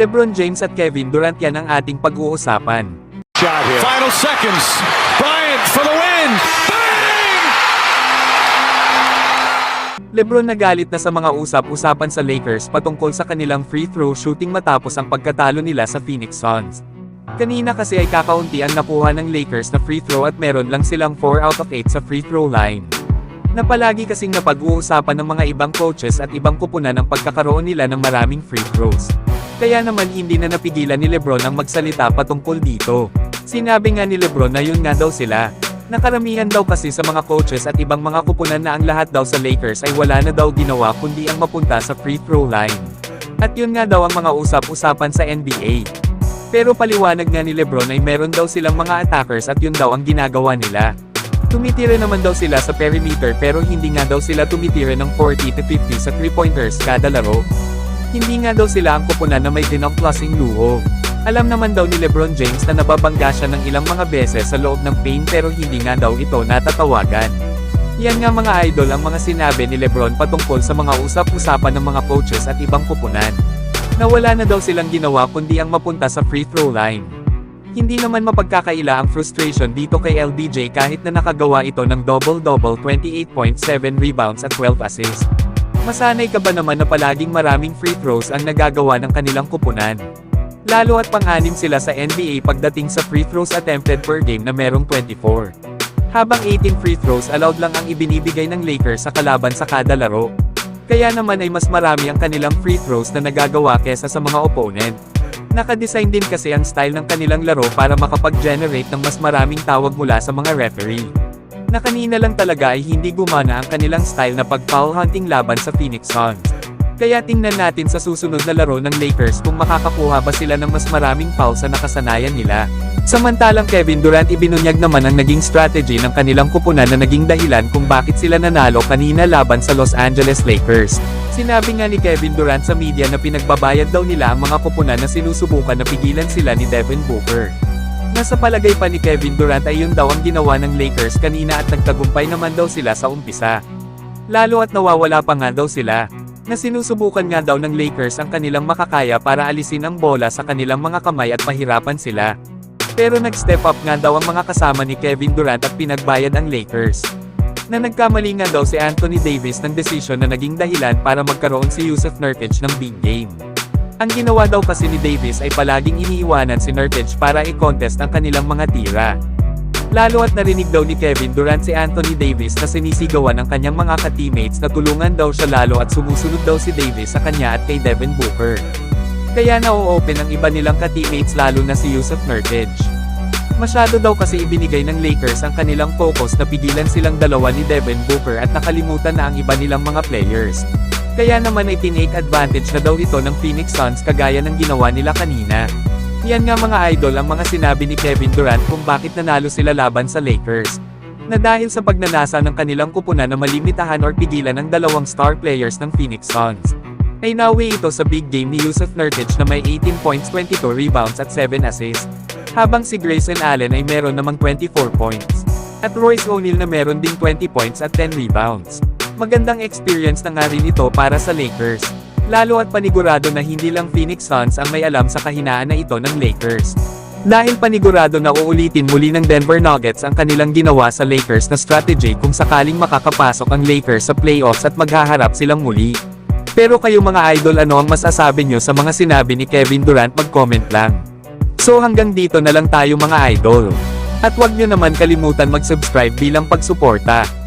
LeBron James at Kevin Durant yan ang ating pag-uusapan. Shot here. Final seconds. Bryant for the win. Bang! LeBron nagalit na sa mga usap-usapan sa Lakers patungkol sa kanilang free throw shooting matapos ang pagkatalo nila sa Phoenix Suns. Kanina kasi ay kakaunti ang nakuha ng Lakers na free throw at meron lang silang 4 out of 8 sa free throw line. Na palagi kasing napag-uusapan ng mga ibang coaches at ibang kupunan ang pagkakaroon nila ng maraming free throws. Kaya naman hindi na napigilan ni LeBron ang magsalita patungkol dito. Sinabi nga ni LeBron na yun nga daw sila. Nakaramihan daw kasi sa mga coaches at ibang mga kupunan na ang lahat daw sa Lakers ay wala na daw ginawa kundi ang mapunta sa free throw line. At yun nga daw ang mga usap-usapan sa NBA. Pero paliwanag nga ni LeBron ay meron daw silang mga attackers at yun daw ang ginagawa nila. Tumitira naman daw sila sa perimeter pero hindi nga daw sila tumitira ng 40 to 50 sa 3-pointers kada laro. Hindi nga daw sila ang kupunan na may dinong-klaseng luho. Alam naman daw ni LeBron James na nababangga siya ng ilang mga beses sa loob ng paint pero hindi nga daw ito natatawagan. Yan nga mga idol ang mga sinabi ni LeBron patungkol sa mga usap-usapan ng mga coaches at ibang kupunan. Na wala na daw silang ginawa kundi ang mapunta sa free throw line. Hindi naman mapagkakaila ang frustration dito kay LBJ kahit na nakagawa ito ng double-double 28.7 rebounds at 12 assists. Masanay ka ba naman na palaging maraming free throws ang nagagawa ng kanilang kupunan? Lalo at pang-anim sila sa NBA pagdating sa free throws attempted per game na merong 24. Habang 18 free throws allowed lang ang ibinibigay ng Lakers sa kalaban sa kada laro. Kaya naman ay mas marami ang kanilang free throws na nagagawa kesa sa mga opponent. Nakadesign din kasi ang style ng kanilang laro para makapag-generate ng mas maraming tawag mula sa mga referee. Na kanina lang talaga ay hindi gumana ang kanilang style na pag-foul hunting laban sa Phoenix Suns. Kaya tingnan natin sa susunod na laro ng Lakers kung makakakuha ba sila ng mas maraming foul sa nakasanayan nila. Samantalang Kevin Durant ibinunyag naman ang naging strategy ng kanilang kupunan na naging dahilan kung bakit sila nanalo kanina laban sa Los Angeles Lakers. Sinabi nga ni Kevin Durant sa media na pinagbabayad daw nila ang mga kupunan na sinusubukan na pigilan sila ni Devin Booker. Nasa palagay pa ni Kevin Durant ay yun daw ang ginawa ng Lakers kanina at nagtagumpay naman daw sila sa umpisa. Lalo at nawawala pa nga daw sila. Na sinusubukan nga daw ng Lakers ang kanilang makakaya para alisin ang bola sa kanilang mga kamay at mahirapan sila. Pero nag-step up nga daw ang mga kasama ni Kevin Durant at pinagbayad ang Lakers. Na nagkamali nga daw si Anthony Davis ng desisyon na naging dahilan para magkaroon si Jusuf Nurkic ng big game. Ang ginawa daw kasi ni Davis ay palaging iniiwanan si Nurkic para i-contest ang kanilang mga tira. Lalo at narinig daw ni Kevin Durant si Anthony Davis na sinisigawan ng kanyang mga ka-teammates na tulungan daw siya lalo at sumusunod daw si Davis sa kanya at kay Devin Booker. Kaya na-open ang iba nilang ka-teammates lalo na si Jusuf Nurkic. Masyado daw kasi ibinigay ng Lakers ang kanilang focus na pigilan silang dalawa ni Devin Booker at nakalimutan na ang iba nilang mga players. Kaya naman ay tinake advantage na daw ito ng Phoenix Suns kagaya ng ginawa nila kanina. Yan nga mga idol ang mga sinabi ni Kevin Durant kung bakit nanalo sila laban sa Lakers. Na dahil sa pagnanasa ng kanilang kupunan na malimitahan or pigilan ang dalawang star players ng Phoenix Suns. Ay nawi ito sa big game ni Jusuf Nurkic na may 18 points, 22 rebounds at 7 assists. Habang si Grayson Allen ay meron namang 24 points. At Royce O'Neal na meron ding 20 points at 10 rebounds. Magandang experience na nga rin ito para sa Lakers. Lalo at panigurado na hindi lang Phoenix Suns ang may alam sa kahinaan na ito ng Lakers. Dahil panigurado na uulitin muli ng Denver Nuggets ang kanilang ginawa sa Lakers na strategy kung sakaling makakapasok ang Lakers sa playoffs at maghaharap silang muli. Pero kayo mga idol, ano ang masasabi nyo sa mga sinabi ni Kevin Durant? Mag-comment lang. So hanggang dito na lang tayo mga idol. At huwag nyo naman kalimutan mag-subscribe bilang pagsuporta.